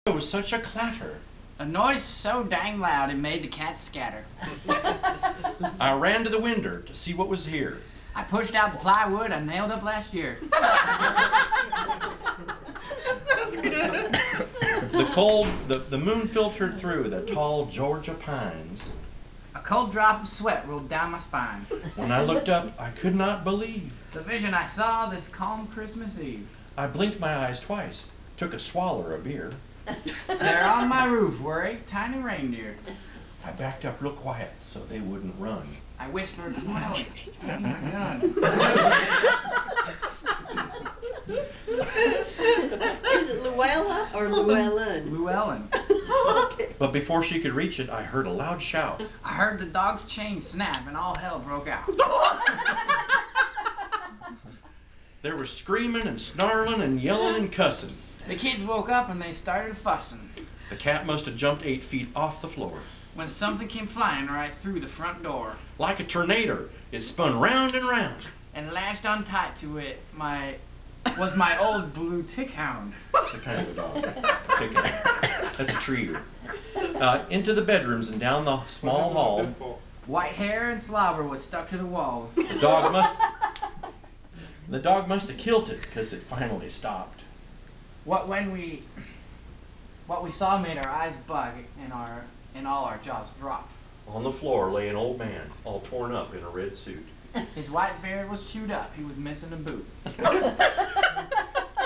There was such a clatter. A noise so dang loud it made the cats scatter. I ran to the window to see what was here. I pushed out the plywood I nailed up last year. That's good. The moon filtered through the tall Georgia pines. A cold drop of sweat rolled down my spine. When I looked up, I could not believe the vision I saw this calm Christmas Eve. I blinked my eyes twice, took a swallow of beer. There on my roof were 8 tiny reindeer. I backed up real quiet so they wouldn't run. I whispered, "Llewellyn, take my gun." Is it Llewellyn or Llewellyn? Llewellyn. Okay. But before she could reach it, I heard a loud shout. I heard the dog's chain snap and all hell broke out. There was screaming and snarling and yelling and cussing. The kids woke up and they started fussing. The cat must have jumped 8 feet off the floor. When something came flying right through the front door. Like a tornado, it spun round and round. And lashed on tight to it was my old blue tick hound. It's a kind of a dog. That's a treater. Into the bedrooms and down the small hall. White hair and slobber was stuck to the walls. The dog must have killed it because it finally stopped. What we saw made our eyes bug and all our jaws dropped. On the floor lay an old man, all torn up in a red suit. His white beard was chewed up. He was missing a boot.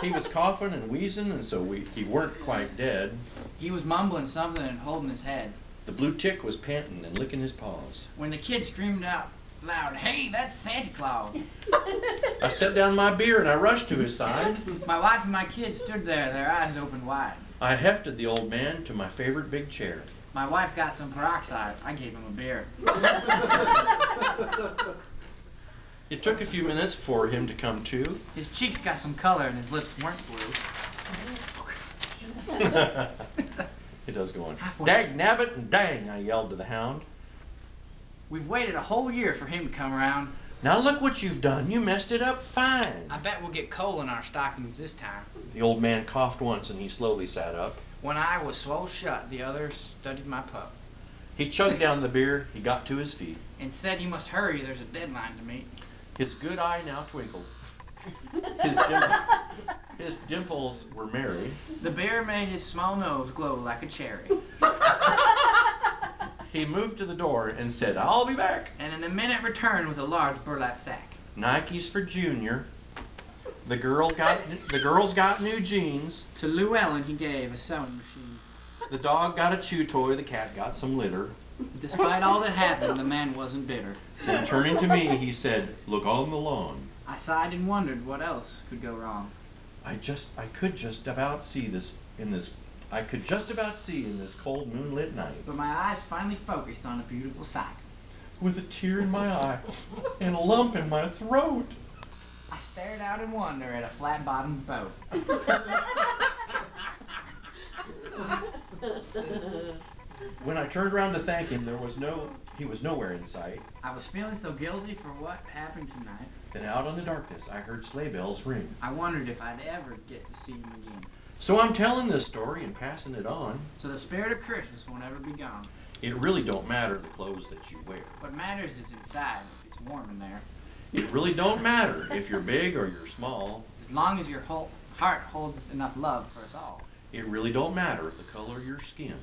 He was coughing and wheezing, and so he weren't quite dead. He was mumbling something and holding his head. The blue tick was panting and licking his paws. When the kid screamed out loud, "Hey, that's Santa Claus!" I set down my beer and I rushed to his side. My wife and my kids stood there, their eyes open wide. I hefted the old man to my favorite big chair. My wife got some peroxide. I gave him a beer. It took a few minutes for him to come to. His cheeks got some color and his lips weren't blue. It does go on. Dag nabbit and dang, I yelled to the hound. We've waited a whole year for him to come around. Now look what you've done. You messed it up fine. I bet we'll get coal in our stockings this time. The old man coughed once and he slowly sat up. One eye was swole shut, the other studied my pup. He chugged down the beer, he got to his feet. And said he must hurry, there's a deadline to meet. His good eye now twinkled. His dimples were merry. The beer made his small nose glow like a cherry. He moved to the door and said, "I'll be back." And in a minute returned with a large burlap sack. Nikes for Junior. The girls got new jeans. To Llewellyn he gave a sewing machine. The dog got a chew toy, the cat got some litter. Despite all that happened, the man wasn't bitter. Then turning to me, he said, "Look on the lawn." I sighed and wondered what else could go wrong. I could just about see in this cold moonlit night. But my eyes finally focused on a beautiful sight. With a tear in my eye and a lump in my throat. I stared out in wonder at a flat-bottomed boat. When I turned around to thank him, he was nowhere in sight. I was feeling so guilty for what happened tonight. Then out in the darkness, I heard sleigh bells ring. I wondered if I'd ever get to see him again. So I'm telling this story and passing it on. So the spirit of Christmas won't ever be gone. It really don't matter the clothes that you wear. What matters is inside, if it's warm in there. It really don't matter if you're big or you're small. As long as your whole heart holds enough love for us all. It really don't matter the color of your skin.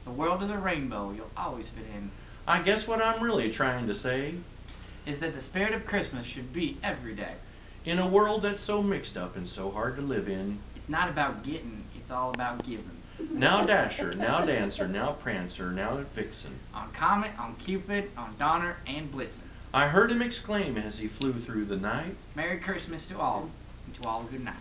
The world is a rainbow, you'll always fit in. I guess what I'm really trying to say is that the spirit of Christmas should be every day. In a world that's so mixed up and so hard to live in. It's not about getting, it's all about giving. Now Dasher, now Dancer, now Prancer, now Vixen. On Comet, on Cupid, on Donner, and Blitzen. I heard him exclaim as he flew through the night. Merry Christmas to all, and to all good night.